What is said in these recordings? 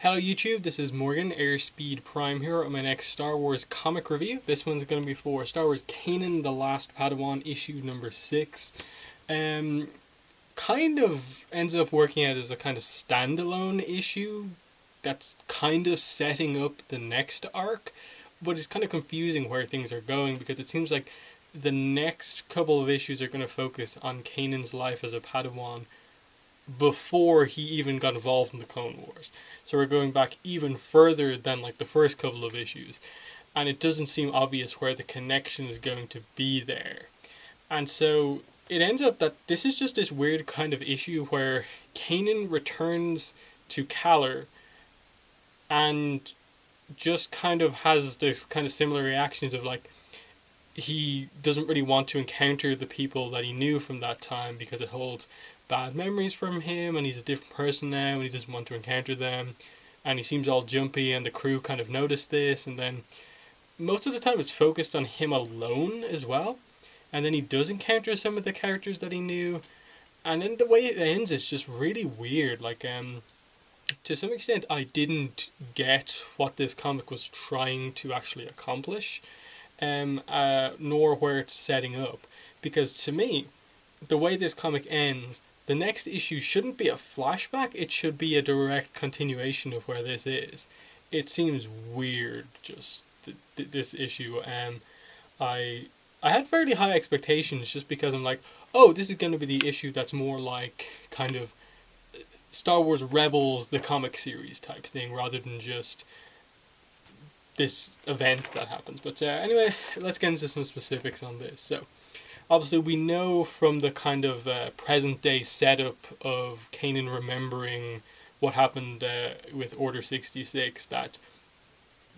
Hello YouTube, this is Morgan, Airspeed Prime here on my next Star Wars comic review. This one's going to be for Star Wars Kanan, The Last Padawan, issue number 6. Um, Kind of ends up working out as a kind of standalone issue that's kind of setting up the next arc, but it's kind of confusing where things are going because it seems like the next couple of issues are going to focus on Kanan's life as a Padawan before he even got involved in the Clone Wars. So we're going back even further than like the first couple of issues. And it doesn't seem obvious where the connection is going to be there. And so it ends up that this is just this weird kind of issue where Kanan returns to Kalar and just kind of has the kind of similar reactions of like he doesn't really want to encounter the people that he knew from that time because it holds bad memories from him and he's a different person now and he doesn't want to encounter them, and he seems all jumpy and the crew kind of notice this, and then most of the time it's focused on him alone as well, and then he does encounter some of the characters that he knew, and then the way it ends is just really weird. To some extent I didn't get what this comic was trying to actually accomplish, nor where it's setting up. Because to me, the way this comic ends, the next issue shouldn't be a flashback, it should be a direct continuation of where this is. It seems weird, just this issue. I I had fairly high expectations just because I'm like, oh, this is going to be the issue that's more like kind of Star Wars Rebels, the comic series type thing, rather than just this event that happens. But anyway, let's get into some specifics on this. So, obviously, we know from the kind of present day setup of Kanan remembering what happened with Order 66 that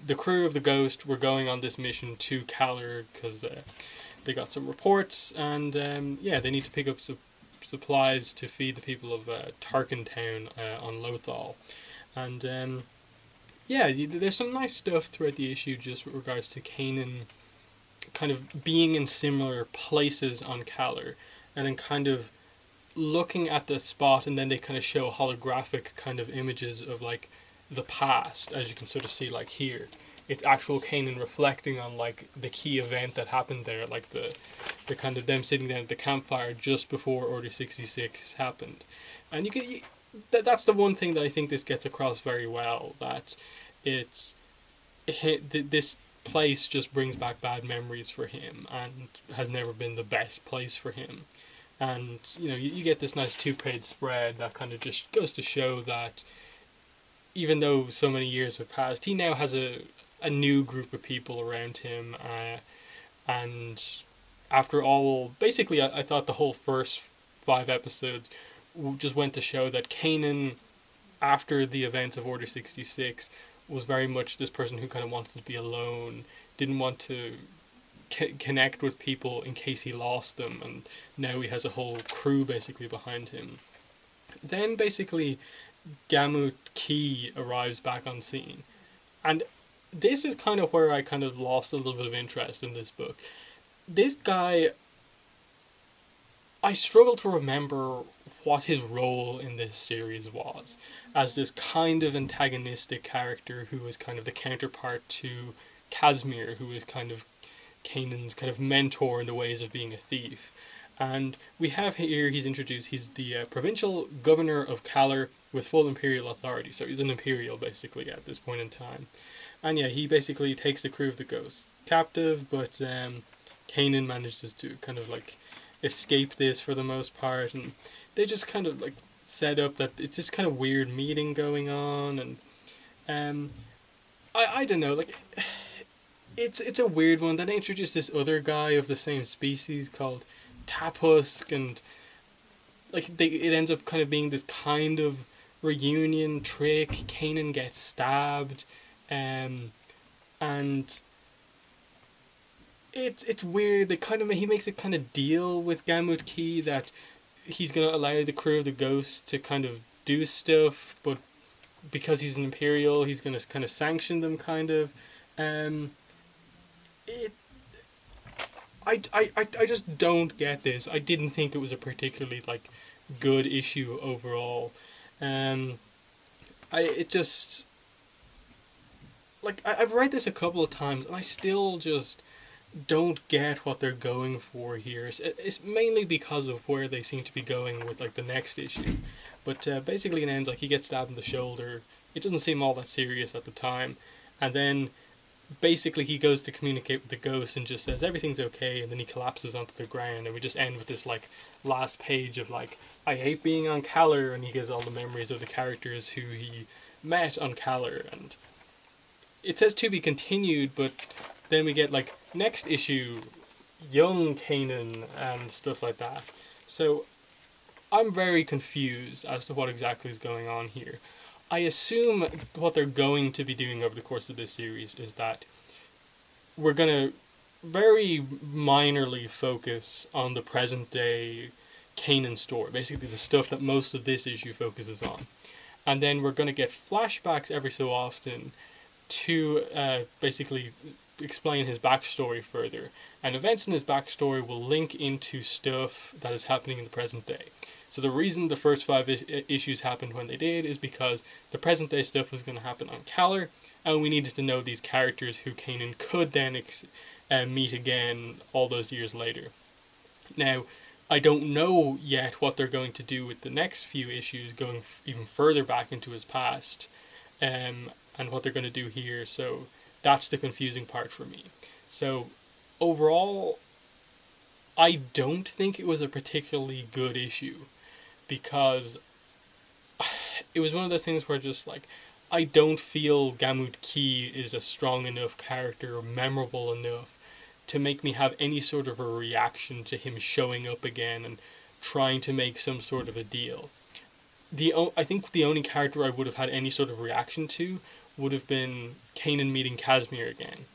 the crew of the Ghost were going on this mission to Kalar because they got some reports, and they need to pick up supplies to feed the people of Tarkin Town on Lothal. And there's some nice stuff throughout the issue just with regards to Kanan kind of being in similar places on Kalar, and then kind of looking at the spot, and then they kind of show holographic kind of images of like the past, as you can sort of see like here. It's actual Kanan reflecting on like the key event that happened there, like the kind of them sitting down at the campfire just before Order 66 happened. And that's the one thing that I think this gets across very well, that this place just brings back bad memories for him and has never been the best place for him. And you get this nice two-page spread that kind of just goes to show that even though so many years have passed, he now has a new group of people around him, and after all, basically I thought the whole first 5 episodes just went to show that Kanan, after the events of Order 66, was very much this person who kind of wanted to be alone, didn't want to connect with people in case he lost them, and now he has a whole crew basically behind him. Then basically Gamut Key arrives back on scene, and this is kind of where I kind of lost a little bit of interest in this book. This guy, I struggle to remember what his role in this series was, as this kind of antagonistic character who is kind of the counterpart to Casimir, who is kind of Kanan's kind of mentor in the ways of being a thief. And we have here, he's introduced, he's the provincial governor of Kalar with full imperial authority. So he's an imperial basically at this point in time. And yeah, he basically takes the crew of the Ghost captive, but Kanan manages to kind of like escape this for the most part, and they just kind of like set up that it's this kind of weird meeting going on, and I don't know, like it's a weird one. Then they introduced this other guy of the same species called Taphusk, and it ends up kind of being this kind of reunion trick. Kanan gets stabbed, and it's weird. He makes a kind of deal with Gamut Key that he's gonna allow the crew of the Ghost to kind of do stuff, but because he's an Imperial, he's gonna kind of sanction them, kind of. It I just don't get this. I didn't think it was a particularly good issue overall. I it just like I've read this a couple of times and I still just don't get what they're going for here. It's mainly because of where they seem to be going with like the next issue. But basically, it ends like he gets stabbed in the shoulder. It doesn't seem all that serious at the time, and then basically he goes to communicate with the ghost and just says everything's okay, and then he collapses onto the ground, and we just end with this like last page of like, I hate being on Calor, and he gives all the memories of the characters who he met on Calor, and it says to be continued, but then we get like next issue, young Kanan and stuff like that. So I'm very confused as to what exactly is going on here. I assume what they're going to be doing over the course of this series is that we're going to very minorly focus on the present day Kanan story, basically the stuff that most of this issue focuses on. And then we're going to get flashbacks every so often to basically explain his backstory further. And events in his backstory will link into stuff that is happening in the present day. So the reason the first 5 issues happened when they did is because the present day stuff was going to happen on Calor, and we needed to know these characters who Kanan could then meet again all those years later. Now, I don't know yet what they're going to do with the next few issues, going even further back into his past, and what they're going to do here, so that's the confusing part for me. So, overall, I don't think it was a particularly good issue, because it was one of those things where just like, I don't feel Gamut Key is a strong enough character or memorable enough to make me have any sort of a reaction to him showing up again and trying to make some sort of a deal. I think the only character I would have had any sort of reaction to would have been Kanan meeting Casimir again,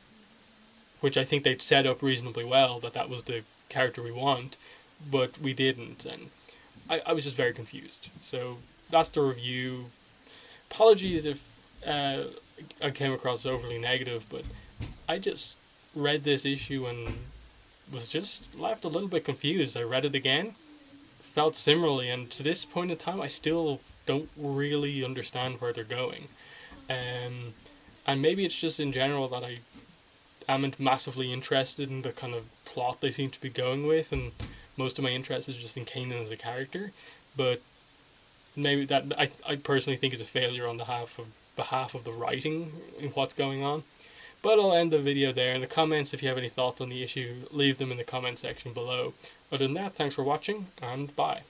which I think they'd set up reasonably well, that was the character we want, but we didn't, and I was just very confused. So that's the review. Apologies if I came across overly negative, but I just read this issue and was just left a little bit confused. I read it again, felt similarly, and to this point in time I still don't really understand where they're going. And maybe it's just in general that I amn't massively interested in the kind of plot they seem to be going with, and most of my interest is just in Kanan as a character. But maybe that I personally think is a failure on behalf of the writing in what's going on. But I'll end the video there. In the comments, if you have any thoughts on the issue, leave them in the comment section below. Other than that, thanks for watching, and bye.